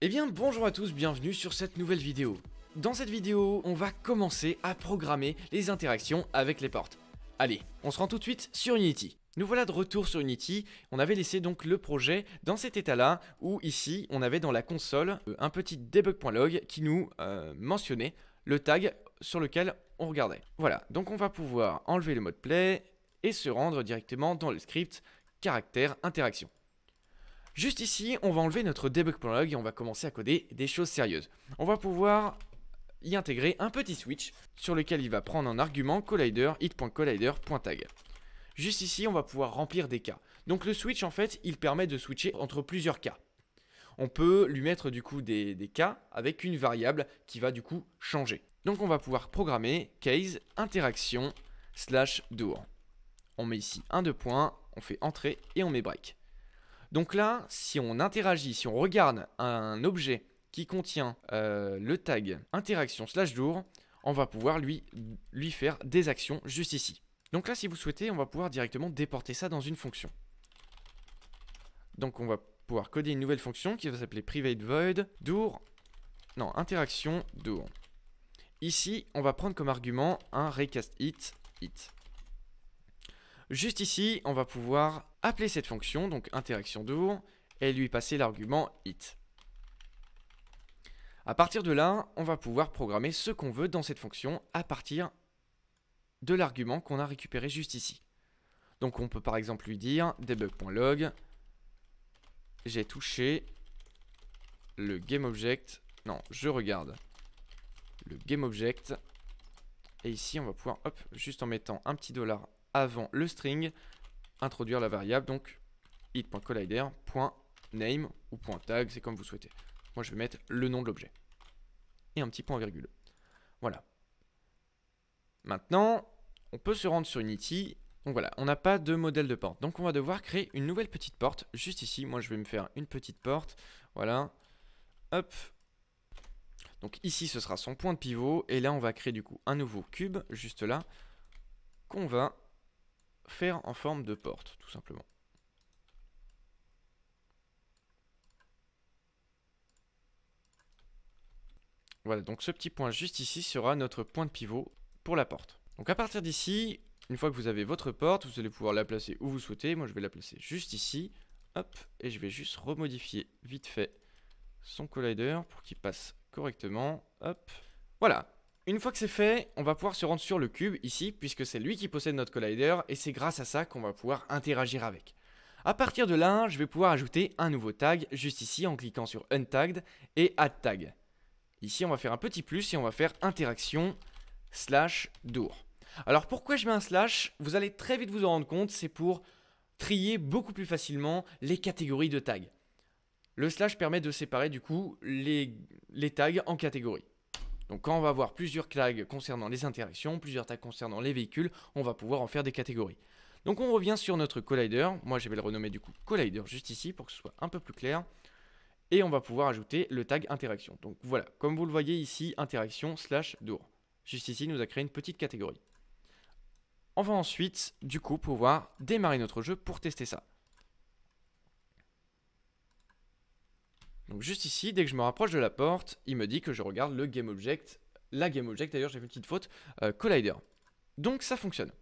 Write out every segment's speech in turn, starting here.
Eh bien bonjour à tous, bienvenue sur cette nouvelle vidéo. Dans cette vidéo, on va commencer à programmer les interactions avec les portes. Allez, on se rend tout de suite sur Unity. Nous voilà de retour sur Unity, on avait laissé donc le projet dans cet état-là, où ici, on avait dans la console un petit debug.log qui nous mentionnait le tag sur lequel on regardait. Voilà, donc on va pouvoir enlever le mode play et se rendre directement dans le script caractère interaction. Juste ici, on va enlever notre debug.log et on va commencer à coder des choses sérieuses. On va pouvoir y intégrer un petit switch sur lequel il va prendre en argument collider it.collider.tag. Juste ici, on va pouvoir remplir des cas. Donc le switch, en fait, il permet de switcher entre plusieurs cas. On peut lui mettre du coup des cas avec une variable qui va du coup changer. Donc on va pouvoir programmer case interaction /door. On met ici un 2 points, on fait entrée et on met break. Donc là, si on interagit, si on regarde un objet qui contient le tag interaction /door, on va pouvoir lui faire des actions juste ici. Donc là, si vous souhaitez, on va pouvoir directement déporter ça dans une fonction. Donc on va pouvoir coder une nouvelle fonction qui va s'appeler private void door, non, interaction door. Ici, on va prendre comme argument un recast it. Juste ici, on va pouvoir appeler cette fonction, donc interaction door, et lui passer l'argument it. À partir de là, on va pouvoir programmer ce qu'on veut dans cette fonction à partir de l'argument qu'on a récupéré juste ici. Donc on peut par exemple lui dire debug.log, j'ai touché le GameObject, non, je regarde le GameObject, et ici on va pouvoir, hop, juste en mettant un petit dollar avant le string, introduire la variable, donc it.collider.name ou .tag, c'est comme vous souhaitez. Moi je vais mettre le nom de l'objet. Et un petit point virgule. Voilà. Maintenant, on peut se rendre sur Unity. Donc voilà, on n'a pas de modèle de porte. Donc on va devoir créer une nouvelle petite porte. Juste ici, moi je vais me faire une petite porte. Voilà. Hop. Donc ici, ce sera son point de pivot. Et là, on va créer du coup un nouveau cube, juste là, qu'on va faire en forme de porte, tout simplement. Voilà, donc ce petit point juste ici sera notre point de pivot pour la porte. Donc à partir d'ici, une fois que vous avez votre porte, vous allez pouvoir la placer où vous souhaitez. Moi je vais la placer juste ici. Hop, et je vais juste remodifier vite fait son collider pour qu'il passe correctement. Hop, voilà. Une fois que c'est fait, on va pouvoir se rendre sur le cube ici, puisque c'est lui qui possède notre collider, et c'est grâce à ça qu'on va pouvoir interagir avec. À partir de là, je vais pouvoir ajouter un nouveau tag juste ici en cliquant sur Untagged et Add Tag. Ici, on va faire un petit plus et on va faire interaction /door. Alors pourquoi je mets un slash? Vous allez très vite vous en rendre compte, c'est pour trier beaucoup plus facilement les catégories de tags. Le slash permet de séparer du coup les tags en catégories. Donc quand on va avoir plusieurs tags concernant les interactions, plusieurs tags concernant les véhicules, on va pouvoir en faire des catégories. Donc on revient sur notre collider. Moi je vais le renommer du coup collider juste ici pour que ce soit un peu plus clair. Et on va pouvoir ajouter le tag interaction. Donc voilà, comme vous le voyez ici, interaction /door. Juste ici, il nous a créé une petite catégorie. On va ensuite, du coup, pouvoir démarrer notre jeu pour tester ça. Donc juste ici, dès que je me rapproche de la porte, il me dit que je regarde le GameObject. La GameObject, d'ailleurs, j'ai fait une petite faute, collider. Donc ça fonctionne.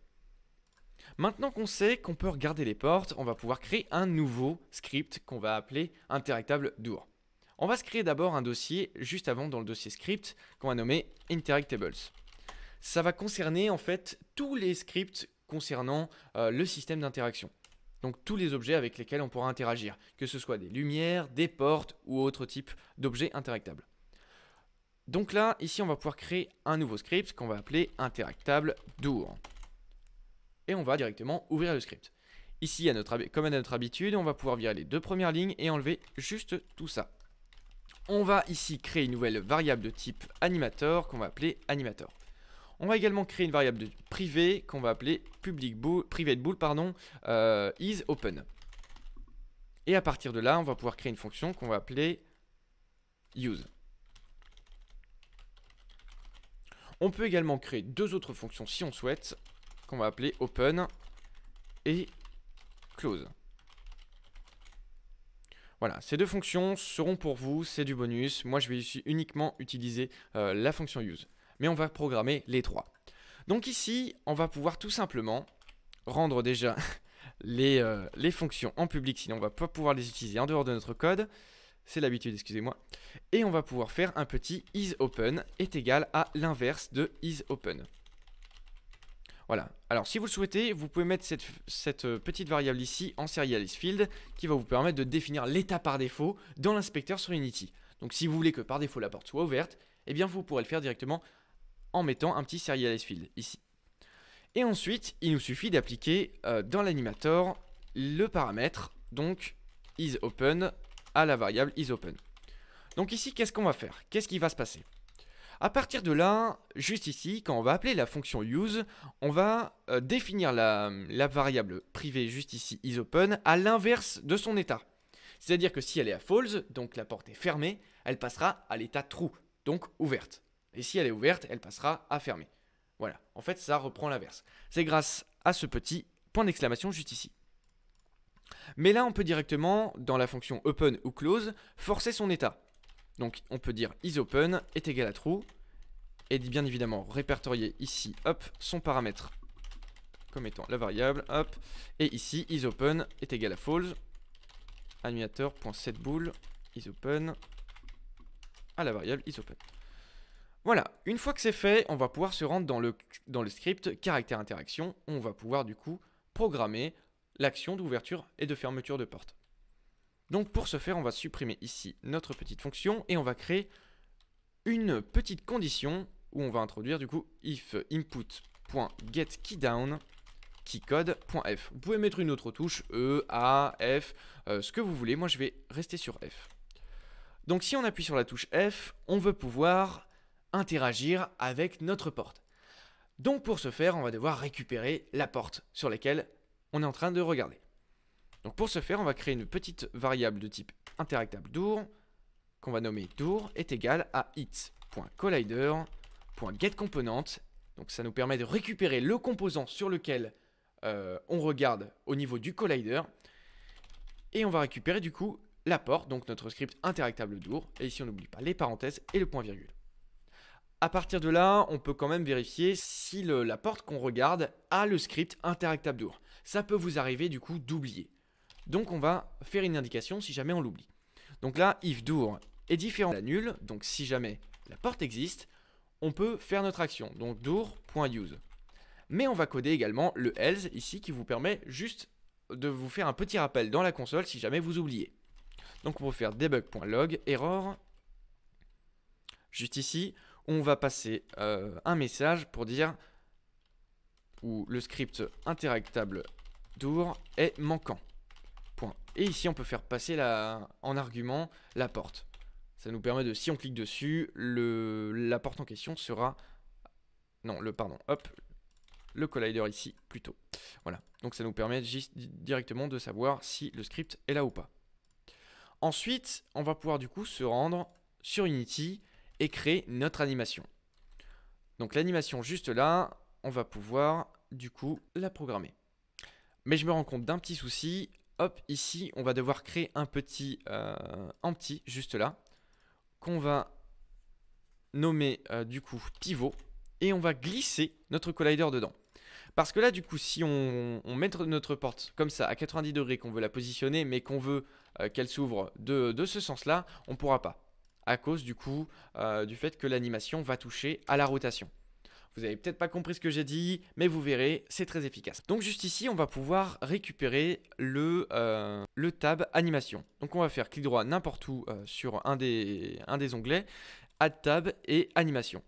Maintenant qu'on sait qu'on peut regarder les portes, on va pouvoir créer un nouveau script qu'on va appeler interactable door. On va se créer d'abord un dossier juste avant dans le dossier script qu'on va nommer interactables. Ça va concerner en fait tous les scripts concernant le système d'interaction. Donc tous les objets avec lesquels on pourra interagir, que ce soit des lumières, des portes ou autres types d'objets interactables. Donc là, ici on va pouvoir créer un nouveau script qu'on va appeler interactable door. Et on va directement ouvrir le script. Ici, comme à notre habitude, on va pouvoir virer les deux premières lignes et enlever juste tout ça. On va ici créer une nouvelle variable de type animator qu'on va appeler animator. On va également créer une variable de privé qu'on va appeler private bool is open. Et à partir de là, on va pouvoir créer une fonction qu'on va appeler use. On peut également créer deux autres fonctions si on souhaite, qu'on va appeler open et close. Voilà, ces deux fonctions seront pour vous, c'est du bonus. Moi, je vais uniquement utiliser la fonction use. Mais on va programmer les trois. Donc ici, on va pouvoir tout simplement rendre déjà les fonctions en public, sinon on ne va pas pouvoir les utiliser en dehors de notre code. C'est l'habitude, excusez-moi. Et on va pouvoir faire un petit isOpen est égal à l'inverse de isOpen. Voilà. Alors si vous le souhaitez, vous pouvez mettre cette petite variable ici en serializedField qui va vous permettre de définir l'état par défaut dans l'inspecteur sur Unity. Donc si vous voulez que par défaut la porte soit ouverte, eh bien vous pourrez le faire directement en mettant un petit serializedField ici. Et ensuite, il nous suffit d'appliquer dans l'animator le paramètre, donc isOpen à la variable isOpen. Donc ici, qu'est-ce qu'on va faire? Qu'est-ce qui va se passer? À partir de là, juste ici, quand on va appeler la fonction use, on va définir la variable privée juste ici, isOpen, à l'inverse de son état. C'est-à-dire que si elle est à false, donc la porte est fermée, elle passera à l'état true, donc ouverte. Et si elle est ouverte, elle passera à fermée. Voilà, en fait, ça reprend l'inverse. C'est grâce à ce petit point d'exclamation juste ici. Mais là, on peut directement, dans la fonction open ou close, forcer son état. Donc, on peut dire isOpen est égal à true. Et bien évidemment, répertorier ici, hop, son paramètre comme étant la variable, hop. Et ici, isOpen est égal à false. Animator.setBool, isOpen à la variable isOpen. Voilà, une fois que c'est fait, on va pouvoir se rendre dans le script caractère interaction. On va pouvoir du coup programmer l'action d'ouverture et de fermeture de porte. Donc pour ce faire, on va supprimer ici notre petite fonction et on va créer une petite condition où on va introduire du coup if input.getKeyDown keycode.f. Vous pouvez mettre une autre touche, E, A, F, ce que vous voulez. Moi, je vais rester sur F. Donc si on appuie sur la touche F, on veut pouvoir interagir avec notre porte. Donc pour ce faire, on va devoir récupérer la porte sur laquelle on est en train de regarder. Donc pour ce faire, on va créer une petite variable de type interactable_door qu'on va nommer door est égal à it.collider.getComponent. Donc ça nous permet de récupérer le composant sur lequel on regarde au niveau du collider. Et on va récupérer du coup la porte, donc notre script interactable_door. Et ici on n'oublie pas les parenthèses et le point virgule. À partir de là, on peut quand même vérifier si la porte qu'on regarde a le script interactable_door. Ça peut vous arriver du coup d'oublier. Donc on va faire une indication si jamais on l'oublie. Donc là, if door est différent de la nulle, donc si jamais la porte existe, on peut faire notre action, donc door.use. Mais on va coder également le else ici qui vous permet juste de vous faire un petit rappel dans la console si jamais vous oubliez. Donc on peut faire debug.log error. Juste ici, on va passer un message pour dire où le script interactable_door est manquant. Point. Et ici, on peut faire passer en argument la porte. Ça nous permet de, si on clique dessus, la porte en question sera... Non, le collider ici, plutôt. Voilà, donc ça nous permet directement de savoir si le script est là ou pas. Ensuite, on va pouvoir du coup se rendre sur Unity et créer notre animation. Donc l'animation juste là, on va pouvoir du coup la programmer. Mais je me rends compte d'un petit souci. Hop, ici, on va devoir créer un petit empty juste là, qu'on va nommer du coup pivot, et on va glisser notre collider dedans. Parce que là, du coup, si on met notre porte comme ça à 90 degrés, qu'on veut la positionner, mais qu'on veut qu'elle s'ouvre de ce sens-là, on ne pourra pas. À cause du coup du fait que l'animation va toucher à la rotation. Vous n'avez peut-être pas compris ce que j'ai dit, mais vous verrez, c'est très efficace. Donc juste ici, on va pouvoir récupérer le tab animation. Donc on va faire clic droit n'importe où sur un des onglets, add tab et animation.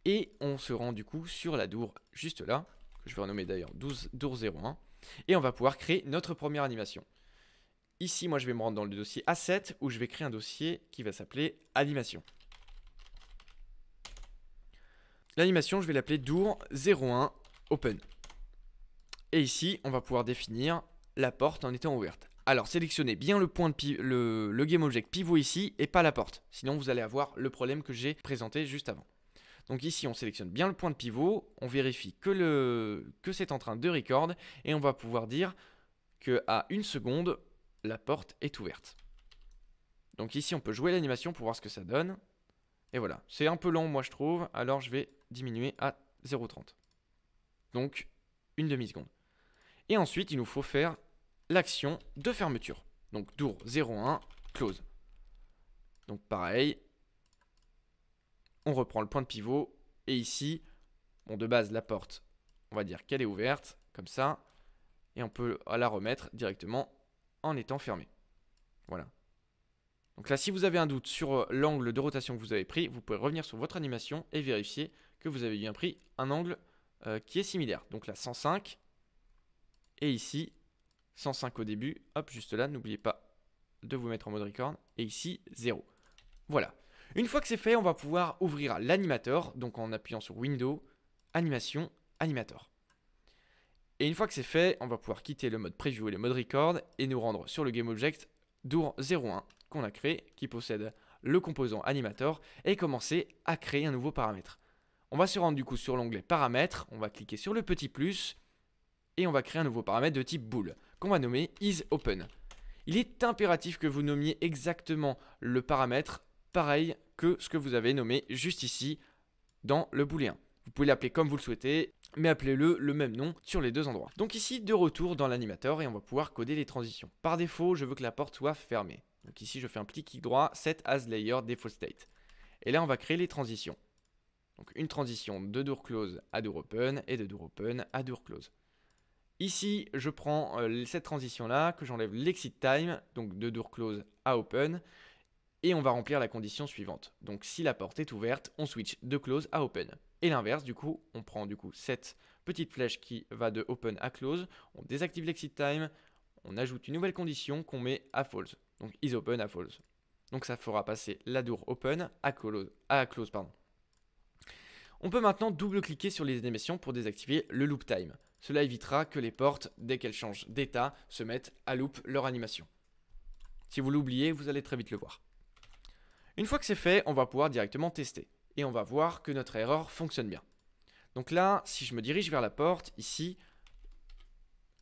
Et on se rend du coup sur la door juste là, que je vais renommer d'ailleurs door01. Et on va pouvoir créer notre première animation. Ici, moi je vais me rendre dans le dossier asset où je vais créer un dossier qui va s'appeler animation. L'animation, je vais l'appeler door01 open. Et ici, on va pouvoir définir la porte en étant ouverte. Alors, sélectionnez bien le point de le GameObject pivot ici et pas la porte. Sinon, vous allez avoir le problème que j'ai présenté juste avant. Donc ici, on sélectionne bien le point de pivot. On vérifie que c'est en train de record. Et on va pouvoir dire qu'à 1 seconde, la porte est ouverte. Donc ici, on peut jouer l'animation pour voir ce que ça donne. Et voilà, c'est un peu lent, moi, je trouve. Alors, je vais diminuer à 0,30. Donc, une demi-seconde. Et ensuite, il nous faut faire l'action de fermeture. Donc, door 0,1, close. Donc, pareil. On reprend le point de pivot. Et ici, bon, de base, la porte, on va dire qu'elle est ouverte, comme ça. Et on peut la remettre directement en étant fermée. Voilà. Donc là, si vous avez un doute sur l'angle de rotation que vous avez pris, vous pouvez revenir sur votre animation et vérifier que vous avez bien pris un angle qui est similaire. Donc là, 105. Et ici, 105 au début. Hop, juste là, n'oubliez pas de vous mettre en mode record. Et ici, 0. Voilà. Une fois que c'est fait, on va pouvoir ouvrir l'animateur. Donc en appuyant sur Windows, Animation, Animator. Et une fois que c'est fait, on va pouvoir quitter le mode Preview et le mode Record et nous rendre sur le GameObject door 01 qu'on a créé, qui possède le composant Animator, et commencer à créer un nouveau paramètre. On va se rendre du coup sur l'onglet Paramètres, on va cliquer sur le petit plus, et on va créer un nouveau paramètre de type bool, qu'on va nommer isOpen. Il est impératif que vous nommiez exactement le paramètre, pareil que ce que vous avez nommé juste ici, dans le booléen. Vous pouvez l'appeler comme vous le souhaitez, mais appelez-le le même nom sur les deux endroits. Donc ici, de retour dans l'animateur et on va pouvoir coder les transitions. Par défaut, je veux que la porte soit fermée. Donc ici, je fais un petit clic droit, Set as Layer Default State. Et là, on va créer les transitions. Donc une transition de door close à door open et de door open à door close. Ici, je prends cette transition-là, que j'enlève l'exit time, donc de door close à open, et on va remplir la condition suivante. Donc si la porte est ouverte, on switch de close à open. Et l'inverse, du coup, on prend du coup cette petite flèche qui va de open à close, on désactive l'exit time, on ajoute une nouvelle condition qu'on met à false. Donc isOpen à false. Donc ça fera passer la door open à close, pardon. On peut maintenant double-cliquer sur les animations pour désactiver le loop time. Cela évitera que les portes, dès qu'elles changent d'état, se mettent à loop leur animation. Si vous l'oubliez, vous allez très vite le voir. Une fois que c'est fait, on va pouvoir directement tester. Et on va voir que notre erreur fonctionne bien. Donc là, si je me dirige vers la porte, ici,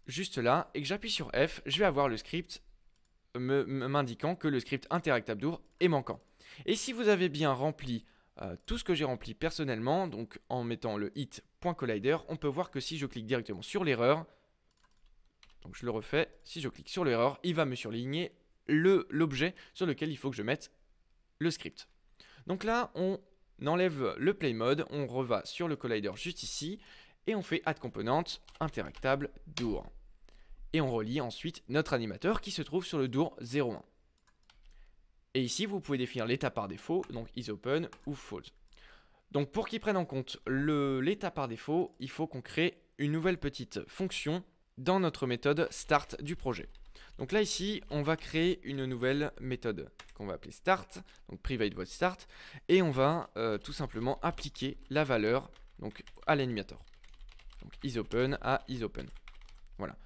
juste là, et que j'appuie sur F, je vais avoir le script m'indiquant que le script interactable door est manquant. Et si vous avez bien rempli tout ce que j'ai rempli personnellement, donc en mettant le hit.collider, on peut voir que si je clique directement sur l'erreur, donc je le refais, si je clique sur l'erreur, il va me surligner l'objet sur lequel il faut que je mette le script. Donc là, on enlève le play mode, on reva sur le collider juste ici, et on fait add component interactable door. Et on relie ensuite notre animateur qui se trouve sur le door 01. Et ici, vous pouvez définir l'état par défaut, donc isOpen ou false. Donc pour qu'il prenne en compte l'état par défaut, il faut qu'on crée une nouvelle petite fonction dans notre méthode start du projet. Donc là ici, on va créer une nouvelle méthode qu'on va appeler start, donc private void start, et on va tout simplement appliquer la valeur donc à l'animateur. Donc isOpen à isOpen. Voilà.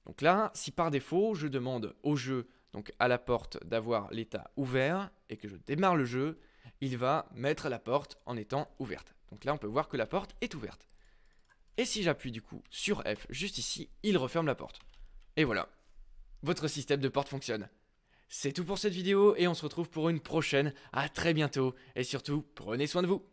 Donc là, si par défaut, je demande au jeu, donc à la porte, d'avoir l'état ouvert et que je démarre le jeu, il va mettre la porte en étant ouverte. Donc là, on peut voir que la porte est ouverte. Et si j'appuie du coup sur F juste ici, il referme la porte. Et voilà, votre système de porte fonctionne. C'est tout pour cette vidéo et on se retrouve pour une prochaine. À très bientôt et surtout, prenez soin de vous.